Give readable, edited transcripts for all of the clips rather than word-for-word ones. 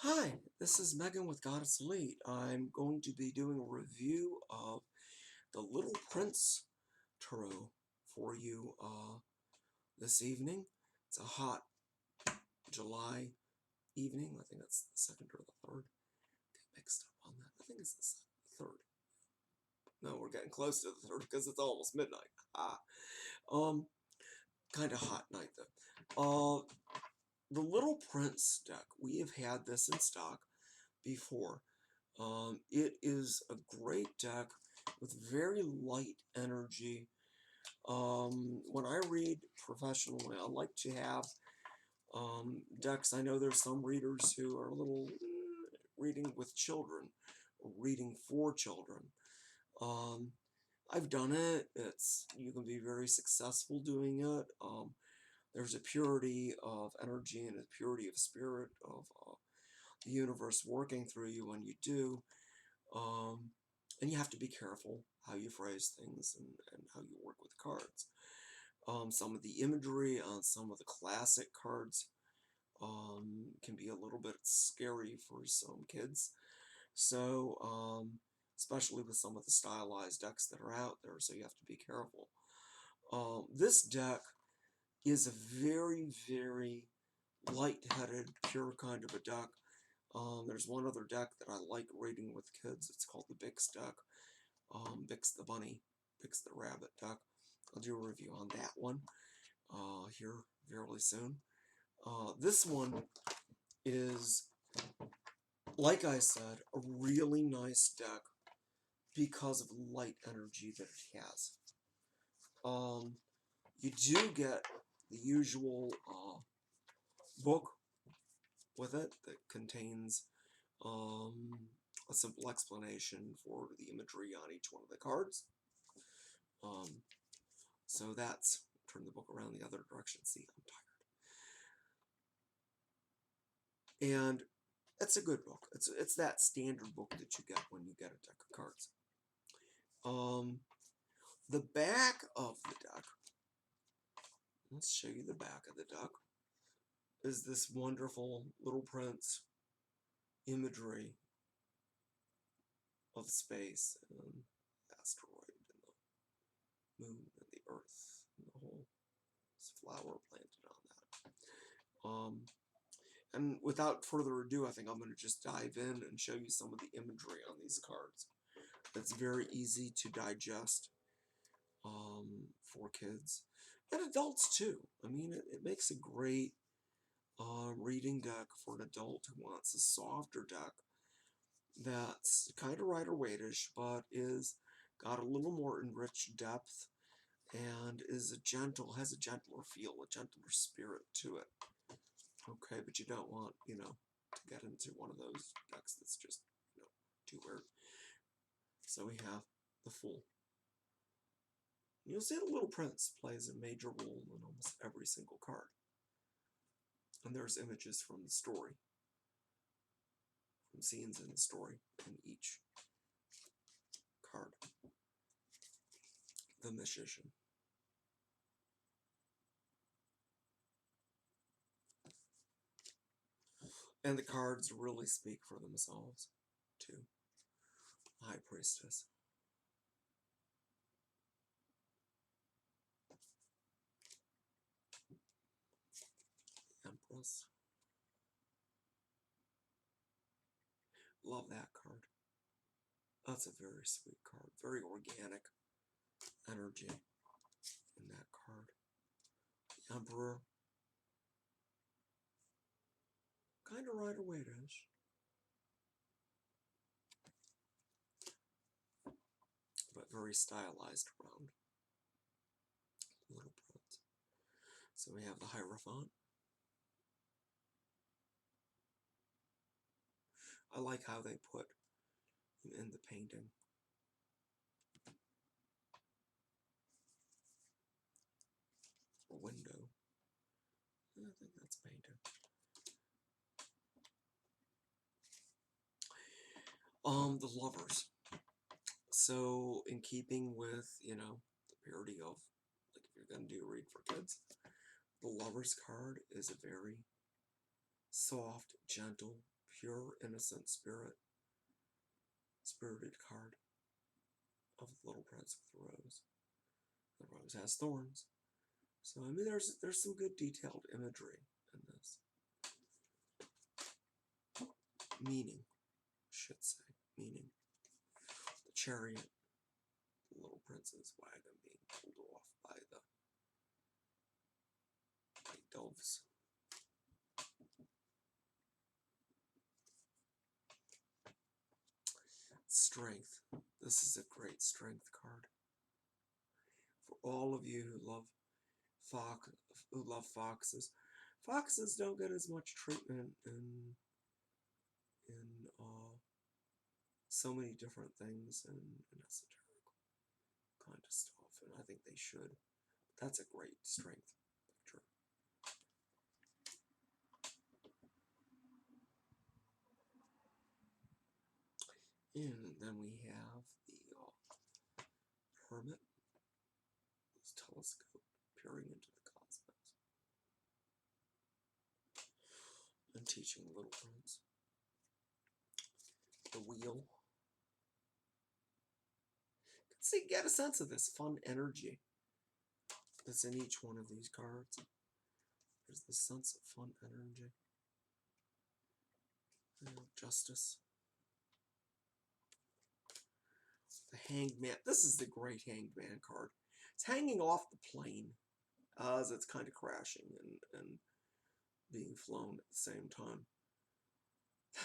Hi, this is Megan with Goddess Elite. I'm going to be doing a review of the Little Prince Tarot for you this evening. It's a hot July evening. I think that's the second or the third. Get mixed up on that. I think it's the third. No, we're getting close to the third because it's almost midnight. Um, kind of hot night though. The Little Prince deck. We have had this in stock before. It is a great deck with very light energy. When I read professionally, I like to have decks. I know there's some readers who are a little reading with children, or reading for children. Um, I've done it. You can be very successful doing it. There's a purity of energy and a purity of spirit of the universe working through you when you do. And you have to be careful how you phrase things and how you work with cards. Some of the imagery on some of the classic cards can be a little bit scary for some kids. So, especially with some of the stylized decks that are out there, so you have to be careful. This deck is a very, very light-headed, pure kind of a deck. There's one other deck that I like reading with kids. It's called the Bix deck. Bix the Bunny, Bix the Rabbit deck. I'll do a review on that one here fairly soon. This one is, like I said, a really nice deck because of the light energy that it has. You do get the usual book with it that contains a simple explanation for the imagery on each one of the cards. So that's, turn the book around the other direction. See, I'm tired. And it's a good book. It's that standard book that you get when you get a deck of cards. The back of the deck, let's show you the back of the deck, is this wonderful Little Prince imagery of space and asteroid and the moon and the earth and the whole flower planted on that. And without further ado, I think I'm going to just dive in and show you some of the imagery on these cards. It's very easy to digest for kids and adults too. I mean, it makes a great reading deck for an adult who wants a softer deck that's kind of Rider-Waite-ish, but is got a little more enriched depth and has a gentler feel, a gentler spirit to it. Okay, but you don't want, to get into one of those decks that's just, too weird. So we have the Fool. You'll see the Little Prince plays a major role in almost every single card. And there's images from the story, from scenes in the story in each card. The Magician. And the cards really speak for themselves, too. High Priestess. Empress. Love that card. That's a very sweet card. Very organic energy in that card. The Emperor. Kind of Rider-Waite-ish. But very stylized around Little Prince. So we have the Hierophant. I like how they put him in the painting. A window. I think that's painted. The Lovers. So, in keeping with, the purity of, like, if you're going to do a read for kids, the Lovers card is a very soft, gentle, pure, innocent spirited card of the Little Prince with the rose. The rose has thorns. So, I mean, there's some good detailed imagery in this. Meaning, I should say. Meaning. The chariot, the Little Prince's wagon being pulled off by doves. Strength. This is a great strength card. For all of you who love foxes. Foxes don't get as much treatment in so many different things and esoteric kind of stuff, and I think they should. That's a great strength picture. And then we have the hermit, his telescope peering into the cosmos and teaching Little Prince. The wheel. So you get a sense of this fun energy that's in each one of these cards. There's this sense of fun energy. Justice. The Hanged Man. This is the great Hanged Man card. It's hanging off the plane as it's kind of crashing and being flown at the same time.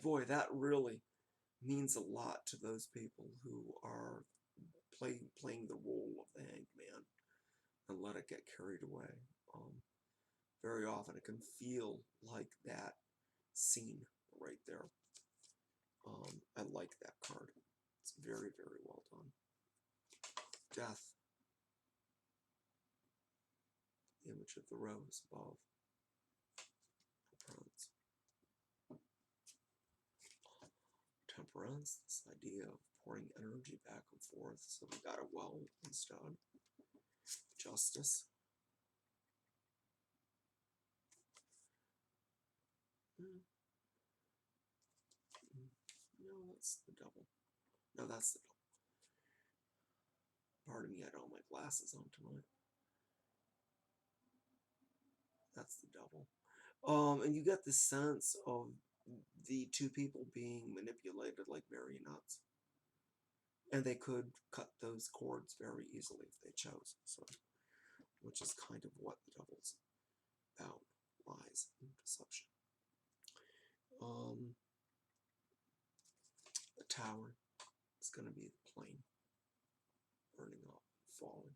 Boy, that really means a lot to those people who are playing the role of the Hanged Man and let it get carried away. Very often it can feel like that scene right there. I like that card. It's very, very well done. Death. The image of the rose above. Temperance. Temperance, this idea of pouring energy back and forth, so we got a well instead. Justice. No, that's the devil. No, that's the devil. Pardon me, I had all my glasses on tonight. That's the devil. And you get the sense of the two people being manipulated like marionettes. And they could cut those cords very easily if they chose. So, which is kind of what the devil's about. Lies and deception. The tower is going to be the plane burning up and falling.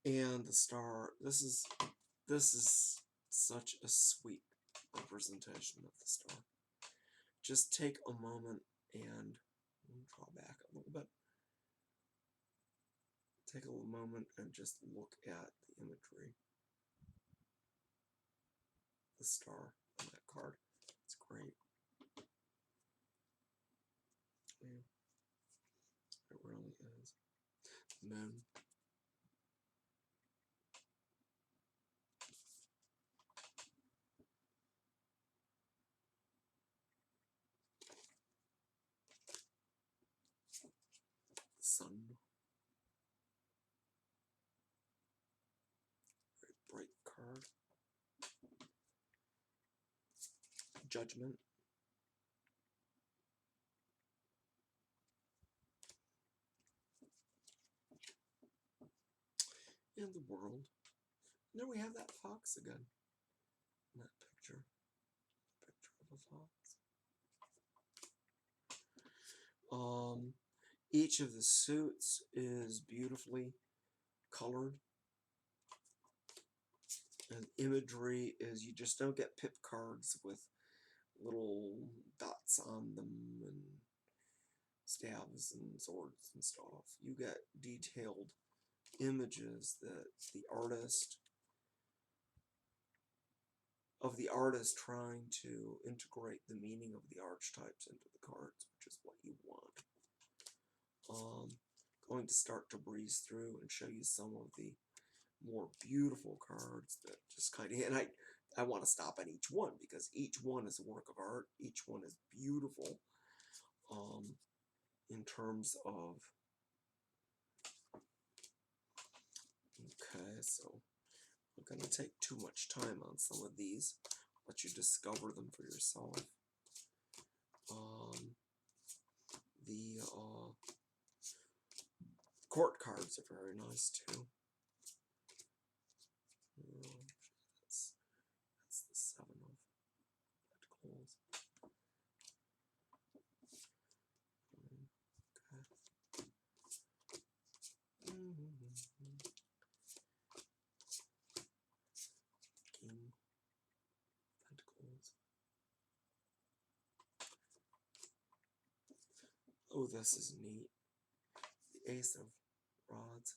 And the star. This is such a sweet representation of the star. Just take a moment and draw back a little bit. Take a moment and just look at the imagery. The star on that card. It's great. Yeah, it really is. Moon. The sun. Very bright card. Judgment. And the world. And there we have that fox again. In that picture. Picture of a fox. Each of the suits is beautifully colored. And imagery is, you just don't get pip cards with little dots on them and stabs and swords and stuff. You get detailed images that the artist trying to integrate the meaning of the archetypes into the cards, which is what you want. Going to start to breeze through and show you some of the more beautiful cards that just kind of, and I want to stop at each one because each one is a work of art. Each one is beautiful in terms of, okay, so I'm going to take too much time on some of these. Let you discover them for yourself. The court cards are very nice too. That's the Seven of Pentacles. King Pentacles. Oh, this is neat. The Ace of Rods.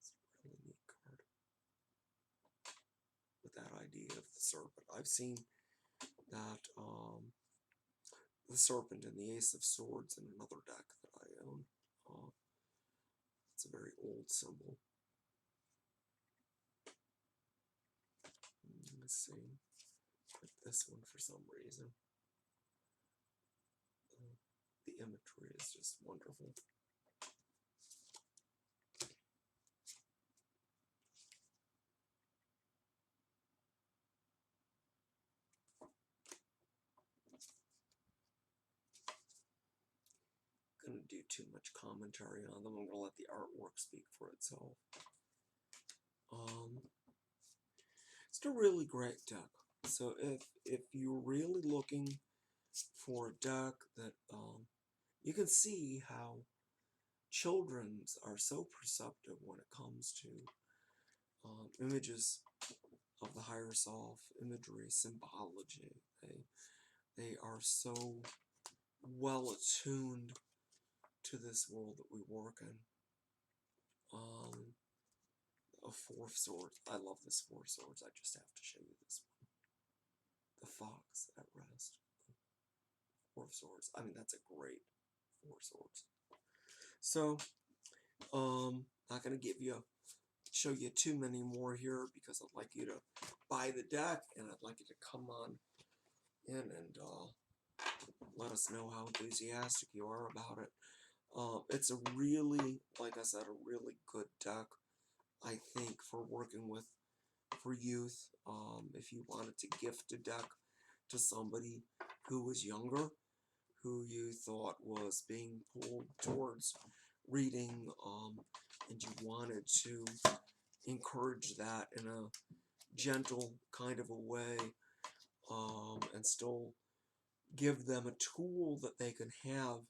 It's a really neat card. With that idea of the serpent. I've seen that the serpent and the Ace of Swords in another deck that I own. It's a very old symbol. Let's see. Pick this one for some reason. The imagery is just wonderful. Going to do too much commentary on them. I'm going to let the artwork speak for itself. It's a really great deck. So if you're really looking for a deck that you can see how children are so perceptive when it comes to images of the higher self, imagery, symbology. They are so well attuned to this world that we work in. A Four of Swords. I love this Four of Swords. I just have to show you this one. The Fox at Rest. Four of Swords. I mean, that's a great Four of Swords. So, not going to show you too many more here because I'd like you to buy the deck and I'd like you to come on in and let us know how enthusiastic you are about it. It's a really, like I said, a really good deck, I think, for working with for youth. If you wanted to gift a deck to somebody who was younger, who you thought was being pulled towards reading, and you wanted to encourage that in a gentle kind of a way, and still give them a tool that they can have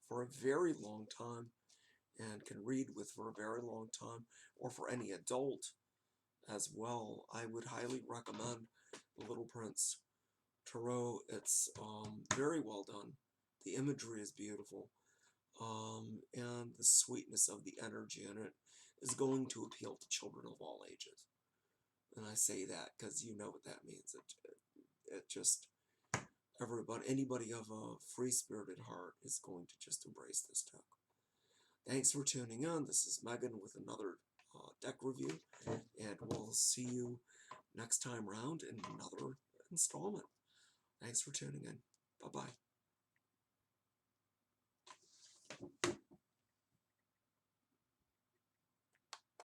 for a very long time and can read with for a very long time, or for any adult as well, I would highly recommend The Little Prince Tarot. It's very well done. The imagery is beautiful, and the sweetness of the energy in it is going to appeal to children of all ages. And I say that because you know what that means. It just, anybody of a free-spirited heart is going to just embrace this deck. Thanks for tuning in. This is Megan with another deck review, and we'll see you next time round in another installment. Thanks for tuning in. Bye-bye.